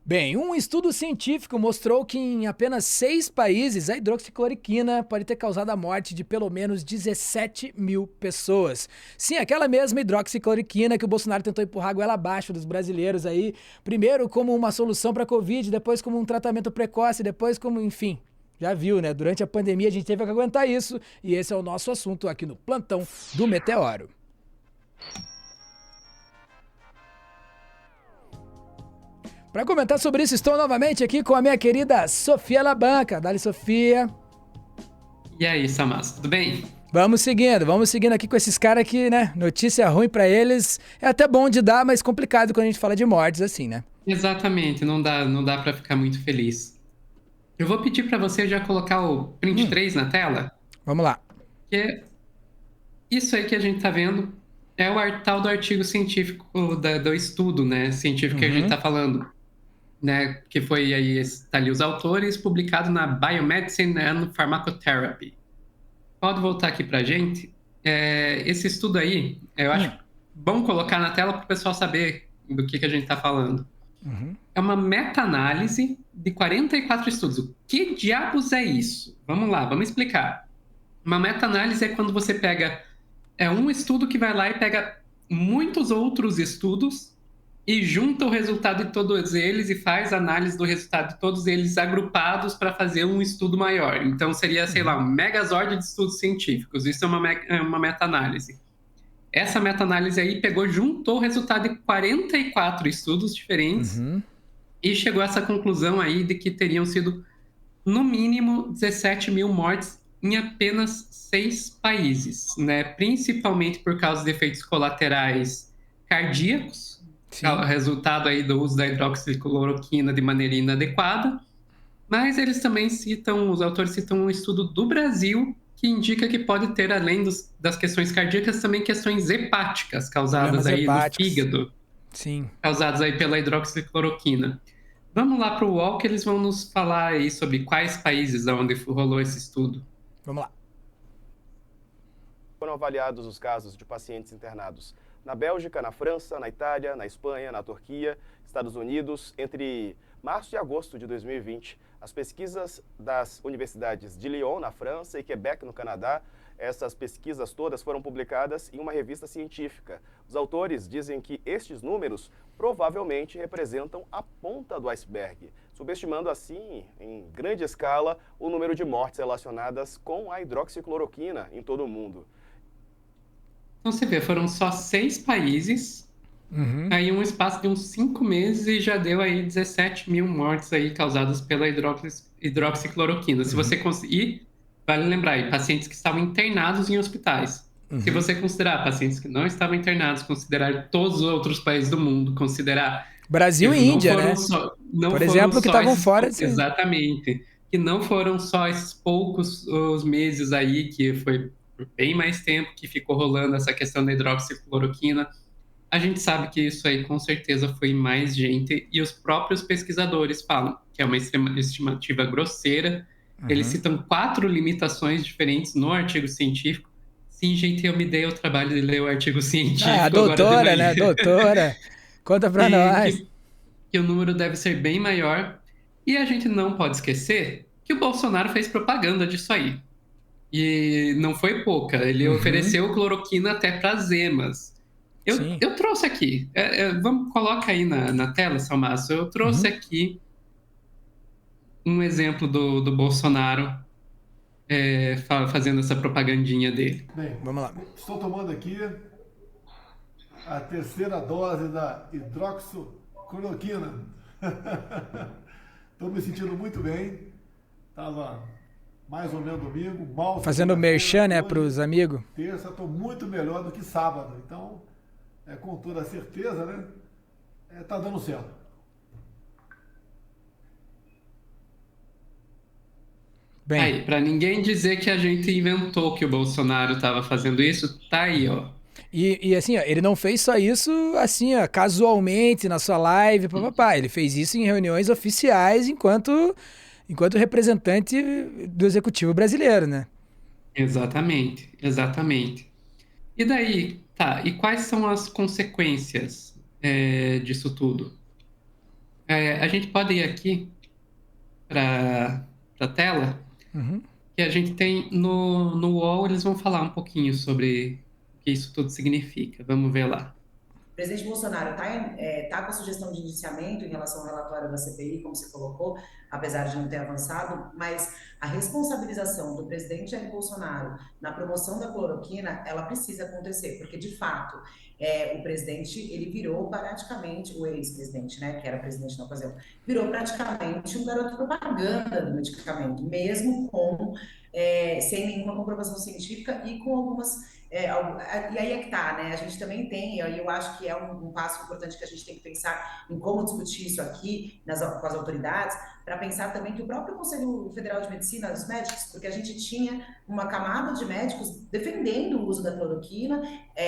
Bem, um estudo científico mostrou que em apenas 6 países a hidroxicloroquina pode ter causado a morte de pelo menos 17 mil pessoas. Sim, aquela mesma hidroxicloroquina que o Bolsonaro tentou empurrar a goela abaixo dos brasileiros aí, primeiro como uma solução para a Covid, depois como um tratamento precoce, depois como, enfim. Já viu, né? Durante a pandemia a gente teve que aguentar isso e esse é o nosso assunto aqui no Plantão do Meteoro. Para comentar sobre isso, estou novamente aqui com a minha querida Sofia Labanca. Dali, Sofia. E aí, Samas, tudo bem? Vamos seguindo aqui com esses caras que, né? Notícia ruim para eles é até bom de dar, mas complicado quando a gente fala de mortes assim, né? Exatamente, não dá para ficar muito feliz. Eu vou pedir para você já colocar o print 3 na tela, Vamos lá. que é isso aí que a gente tá vendo é o tal do artigo científico do estudo, né, científico que a gente tá falando, né, que foi aí, tá ali os autores, publicado na Biomedicine and Pharmacotherapy. Pode voltar aqui pra gente. Esse estudo aí, eu acho bom colocar na tela para o pessoal saber do que a gente tá falando. É uma meta-análise de 44 estudos. O que diabos é isso? Vamos lá, vamos explicar. Uma meta-análise é quando você pega um estudo que vai lá e pega muitos outros estudos e junta o resultado de todos eles e faz análise do resultado de todos eles agrupados para fazer um estudo maior. Então seria, sei lá, um megazord de estudos científicos. Isso é uma meta-análise. Essa meta-análise aí pegou, juntou o resultado de 44 estudos diferentes e chegou a essa conclusão aí de que teriam sido, no mínimo, 17 mil mortes em apenas 6 países, né? Principalmente por causa de efeitos colaterais cardíacos, Sim. resultado aí do uso da hidroxicloroquina de maneira inadequada, mas eles também citam, os autores citam um estudo do Brasil que indica que pode ter, além das questões cardíacas, também questões hepáticas causadas Problemas aí no hepáticos. fígado, Sim. causados aí pela hidroxicloroquina. Vamos lá para o UOL que eles vão nos falar aí sobre quais países onde rolou esse estudo. Vamos lá. Foram avaliados os casos de pacientes internados na Bélgica, na França, na Itália, na Espanha, na Turquia, Estados Unidos, entre março e agosto de 2020. As pesquisas das universidades de Lyon, na França, e Quebec, no Canadá, essas pesquisas todas foram publicadas em uma revista científica. Os autores dizem que estes números provavelmente representam a ponta do iceberg, subestimando assim, em grande escala, o número de mortes relacionadas com a hidroxicloroquina em todo o mundo. Então você vê, foram só 6 países, aí um espaço de uns 5 meses e já deu aí 17 mil mortes aí causadas pela hidroxicloroquina. Se você conseguir, vale lembrar aí, pacientes que estavam internados em hospitais. Se você considerar pacientes que não estavam internados, considerar todos os outros países do mundo, considerar que Brasil e não Índia, foram né? só, não Por foram exemplo, que só estavam esses fora de... exatamente, que não foram só esses poucos os meses aí, que foi por bem mais tempo que ficou rolando essa questão da hidroxicloroquina. A gente sabe que isso aí com certeza foi mais gente, e os próprios pesquisadores falam que é uma estimativa grosseira. Eles citam 4 limitações diferentes no artigo científico. Sim, gente, eu me dei o trabalho de ler o artigo Ah, a científico agora de doutora, né? manhã. Doutora. Conta pra E nós. que o número deve ser bem maior. E a gente não pode esquecer que o Bolsonaro fez propaganda disso aí. E não foi pouca. Ele ofereceu cloroquina até para as emas. Eu, Sim. eu trouxe aqui. Vamos, coloca aí na tela, Salmaço. Eu trouxe aqui um exemplo do Bolsonaro fazendo essa propagandinha dele. Bem, Vamos lá. estou tomando aqui a terceira dose da hidroxicloroquina. Estou me sentindo muito bem. Estava mais ou menos domingo, mal Fazendo segunda-feira, merchan, né, hoje, pros amigos. terça, estou muito melhor do que sábado. Então, com toda certeza, né? Tá dando certo. Bem, Aí, para ninguém dizer que a gente inventou que o Bolsonaro estava fazendo isso, tá aí, ó. e assim, ó, ele não fez só isso assim, ó, casualmente na sua live, papapá. Ele fez isso em reuniões oficiais enquanto representante do executivo brasileiro, né? Exatamente, exatamente. E daí, tá, e quais são as consequências disso tudo? A gente pode ir aqui para a tela, que a gente tem no UOL, eles vão falar um pouquinho sobre o que isso tudo significa. Vamos ver lá. O presidente Bolsonaro está com a sugestão de indiciamento em relação ao relatório da CPI, como você colocou, apesar de não ter avançado, mas a responsabilização do presidente Jair Bolsonaro na promoção da cloroquina, ela precisa acontecer, porque, de fato, o presidente, ele virou praticamente, o ex-presidente, né, que era presidente na ocasião, virou praticamente um garoto propaganda do medicamento, mesmo sem nenhuma comprovação científica e com algumas... e aí é que tá, né? A gente também tem, e aí eu acho que é um passo importante que a gente tem que pensar em como discutir isso aqui com as autoridades, para pensar também que o próprio Conselho Federal de Medicina, os médicos, porque a gente tinha uma camada de médicos defendendo o uso da cloroquina,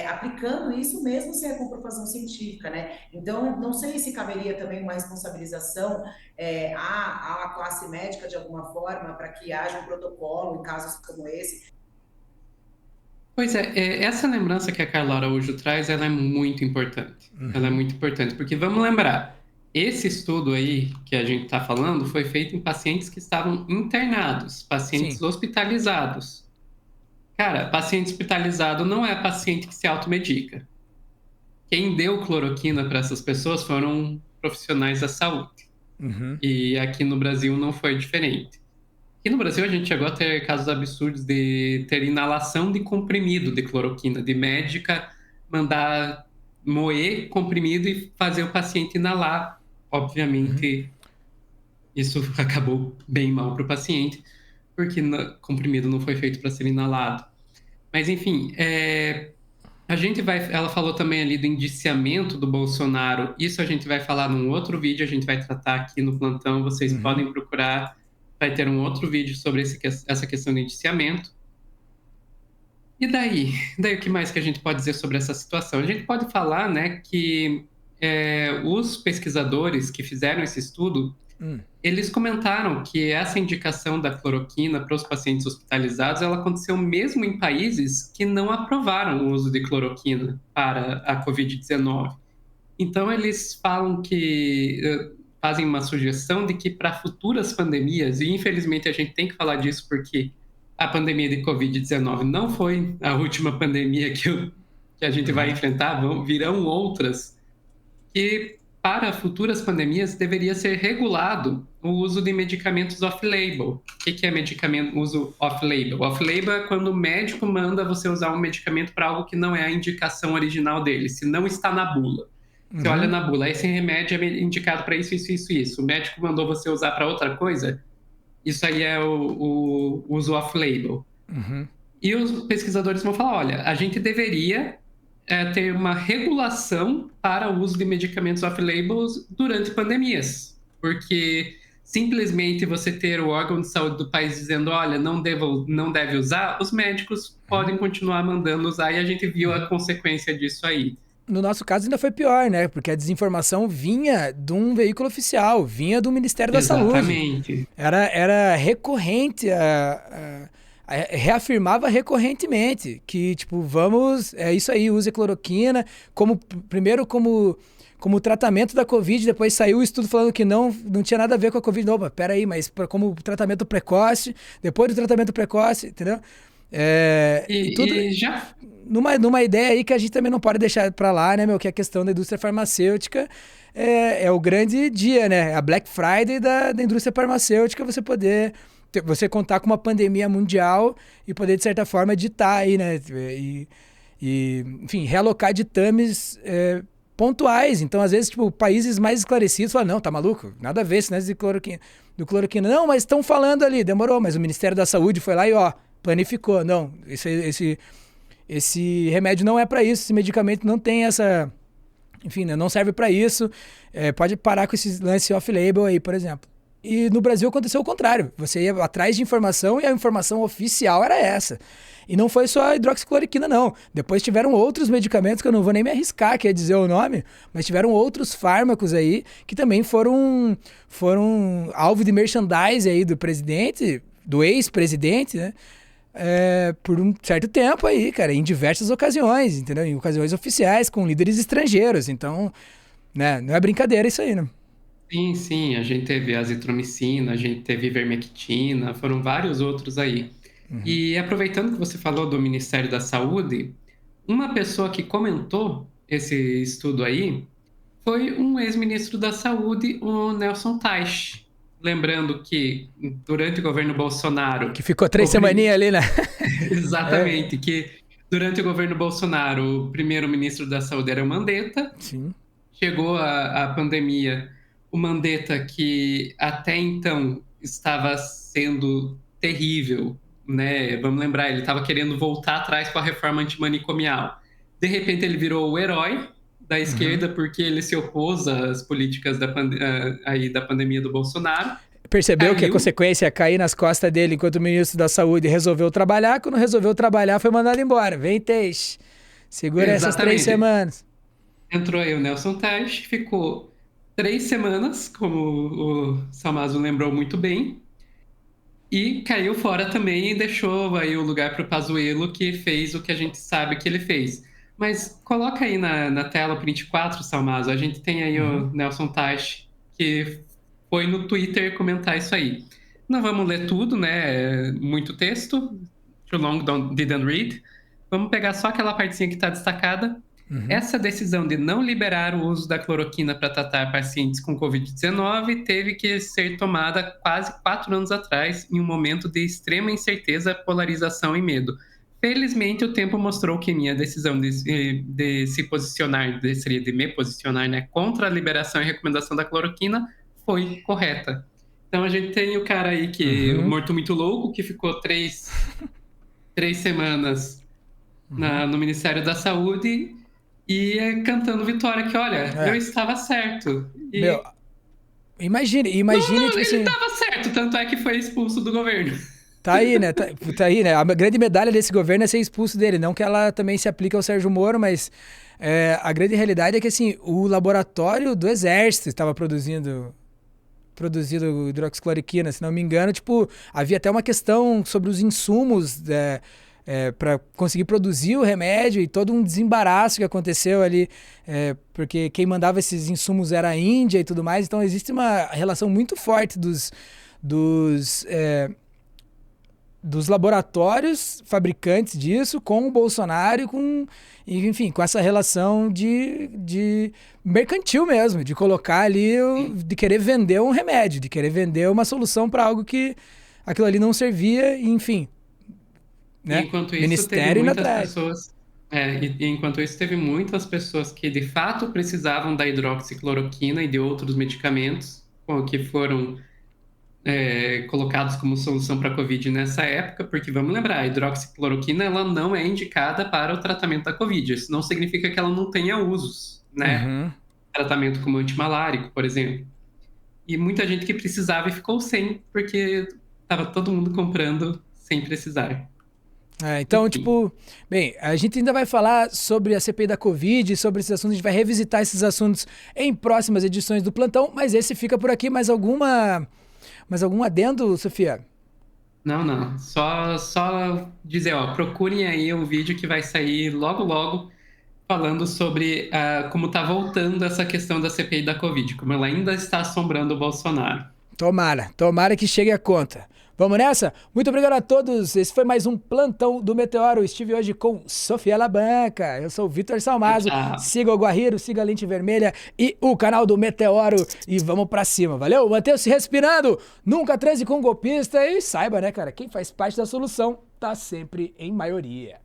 aplicando isso mesmo sem a comprovação científica, né? Então, não sei se caberia também uma responsabilização à classe médica de alguma forma, para que haja um protocolo em casos como esse. Pois essa lembrança que a Carla Araújo traz, ela é muito importante. Ela é muito importante, porque vamos lembrar, esse estudo aí que a gente está falando foi feito em pacientes que estavam internados, pacientes hospitalizados. Cara, paciente hospitalizado não é paciente que se automedica. Quem deu cloroquina para essas pessoas foram profissionais da saúde. E aqui no Brasil não foi diferente. Aqui no Brasil, a gente chegou a ter casos absurdos de ter inalação de comprimido de cloroquina, de médica mandar moer comprimido e fazer o paciente inalar. Obviamente, isso acabou bem mal para o paciente, porque comprimido não foi feito para ser inalado. Mas, enfim, ela falou também ali do indiciamento do Bolsonaro. Isso a gente vai falar num outro vídeo, a gente vai tratar aqui no plantão. Vocês podem procurar. Vai ter um outro vídeo sobre essa questão de indiciamento. E daí o que mais que a gente pode dizer sobre essa situação? A gente pode falar, né, que os pesquisadores que fizeram esse estudo, eles comentaram que essa indicação da cloroquina para os pacientes hospitalizados, ela aconteceu mesmo em países que não aprovaram o uso de cloroquina para a Covid-19. Então, eles falam que... fazem uma sugestão de que para futuras pandemias, e infelizmente a gente tem que falar disso porque a pandemia de Covid-19 não foi a última pandemia que a gente vai enfrentar, virão outras, que para futuras pandemias deveria ser regulado o uso de medicamentos off-label. O que é uso off-label? Off-label é quando o médico manda você usar um medicamento para algo que não é a indicação original dele, se não está na bula. Você olha na bula, esse remédio é indicado para isso, isso, isso, isso. O médico mandou você usar para outra coisa, isso aí é o uso off-label. E os pesquisadores vão falar, olha, a gente deveria ter uma regulação para o uso de medicamentos off-label durante pandemias. Porque simplesmente você ter o órgão de saúde do país dizendo, olha, não deve usar, os médicos podem continuar mandando usar, e a gente viu a consequência disso aí. No nosso caso ainda foi pior, né? Porque a desinformação vinha de um veículo oficial, vinha do Ministério da Saúde. Exatamente. Era recorrente, reafirmava recorrentemente que, tipo, é isso aí, use cloroquina, primeiro como tratamento da Covid, depois saiu o estudo falando que não tinha nada a ver com a Covid. Opa, peraí, mas como tratamento precoce, depois do tratamento precoce, entendeu? E já... Numa ideia aí que a gente também não pode deixar pra lá, né, meu? Que é a questão da indústria farmacêutica é o grande dia, né? A Black Friday da indústria farmacêutica, você contar com uma pandemia mundial e poder, de certa forma, ditar aí, né? Enfim, realocar ditames pontuais. Então, às vezes, tipo, países mais esclarecidos falam, não, tá maluco? Nada a ver esse negócio do cloroquina. Não, mas estão falando ali, demorou, mas o Ministério da Saúde foi lá e, planificou. Não, esse remédio não é para isso, esse medicamento não tem essa... Enfim, né, não serve para isso. Pode parar com esse lance off-label aí, por exemplo. E no Brasil aconteceu o contrário. Você ia atrás de informação e a informação oficial era essa. E não foi só a hidroxicloroquina, não. Depois tiveram outros medicamentos, que eu não vou nem me arriscar, que é dizer o nome, mas tiveram outros fármacos aí que também foram alvo de merchandising aí do presidente, do ex-presidente, né? Por um certo tempo aí, cara, em diversas ocasiões, entendeu? Em ocasiões oficiais, com líderes estrangeiros. Então, né, não é brincadeira isso aí, né? Sim, sim, a gente teve azitromicina, a gente teve ivermectina, foram vários outros aí. E aproveitando que você falou do Ministério da Saúde, uma pessoa que comentou esse estudo aí foi um ex-ministro da Saúde, o Nelson Teich. Lembrando que durante o governo Bolsonaro, Que ficou 3 o prim- semaninhas ali, né? É, exatamente, que durante o governo Bolsonaro, o primeiro-ministro da Saúde era o Mandetta. sim. Chegou a pandemia, o Mandetta, que até então estava sendo terrível, né? Vamos lembrar, ele estava querendo voltar atrás com a reforma antimanicomial. De repente, ele virou o herói da esquerda porque ele se opôs às políticas aí da pandemia do Bolsonaro. Percebeu que a Caiu, consequência é cair nas costas dele enquanto o ministro da Saúde resolveu trabalhar. Quando resolveu trabalhar, foi mandado embora. Vem, Teixe. Segura essas 3 exatamente. semanas. Entrou aí o Nelson Teich, ficou 3 semanas, como o Salmazo lembrou muito bem. E caiu fora também e deixou aí o lugar para o Pazuello, que fez o que a gente sabe que ele fez. Mas coloca aí na tela o print 4, Salmazo. A gente tem aí o Nelson Teich, que foi no Twitter comentar isso aí. Não vamos ler tudo, né? É muito texto. Too long, didn't read. Vamos pegar só aquela partezinha que está destacada. Essa decisão de não liberar o uso da cloroquina para tratar pacientes com Covid-19 teve que ser tomada quase 4 anos atrás, em um momento de extrema incerteza, polarização e medo. Felizmente, o tempo mostrou que minha decisão de se posicionar, seria de me posicionar, né, contra a liberação e recomendação da cloroquina foi correta. Então, a gente tem o cara aí que, o morto muito louco, que ficou três semanas no Ministério da Saúde e cantando vitória, que olha, eu É. estava certo. Meu, E imagine, tipo ele assim, estava certo, tanto é que foi expulso do governo. tá aí, né? Tá aí, né? A grande medalha desse governo é ser expulso dele. Não que ela também se aplique ao Sérgio Moro, mas a grande realidade é que, assim, o laboratório do Exército estava produzindo hidroxicloroquina, se não me engano. Tipo, havia até uma questão sobre os insumos para conseguir produzir o remédio e todo um desembaraço que aconteceu ali, porque quem mandava esses insumos era a Índia e tudo mais. Então existe uma relação muito forte dos laboratórios fabricantes disso com o Bolsonaro enfim, com essa relação de mercantil mesmo, de colocar ali, de querer vender um remédio, de querer vender uma solução para algo que aquilo ali não servia, enfim, E né? enquanto isso, teve Ministério indo muitas atrás. pessoas. E enquanto isso, teve muitas pessoas que de fato precisavam da hidroxicloroquina e de outros medicamentos que foram colocados como solução para a Covid nessa época, porque vamos lembrar, a hidroxicloroquina ela não é indicada para o tratamento da Covid. Isso não significa que ela não tenha usos, né? Uhum. Tratamento como antimalárico, por exemplo. E muita gente que precisava e ficou sem, porque estava todo mundo comprando sem precisar. Então, Enfim. tipo, bem, a gente ainda vai falar sobre a CPI da Covid, sobre esses assuntos, a gente vai revisitar esses assuntos em próximas edições do Plantão, mas esse fica por aqui. Mais algum adendo, Sofia? Não, não. Só dizer, ó, procurem aí o vídeo que vai sair logo, logo, falando sobre como está voltando essa questão da CPI da Covid, como ela ainda está assombrando o Bolsonaro. Tomara que chegue a conta. Vamos nessa? Muito obrigado a todos. Esse foi mais um Plantão do Meteoro. Estive hoje com Sofia Labanca. Eu sou o Vitor Salmazo. Tchau. Siga o Guarriro, siga a Lente Vermelha e o canal do Meteoro. E vamos pra cima, valeu? Mantenha-se respirando. Nunca transe com golpista. E saiba, né, cara? Quem faz parte da solução tá sempre em maioria.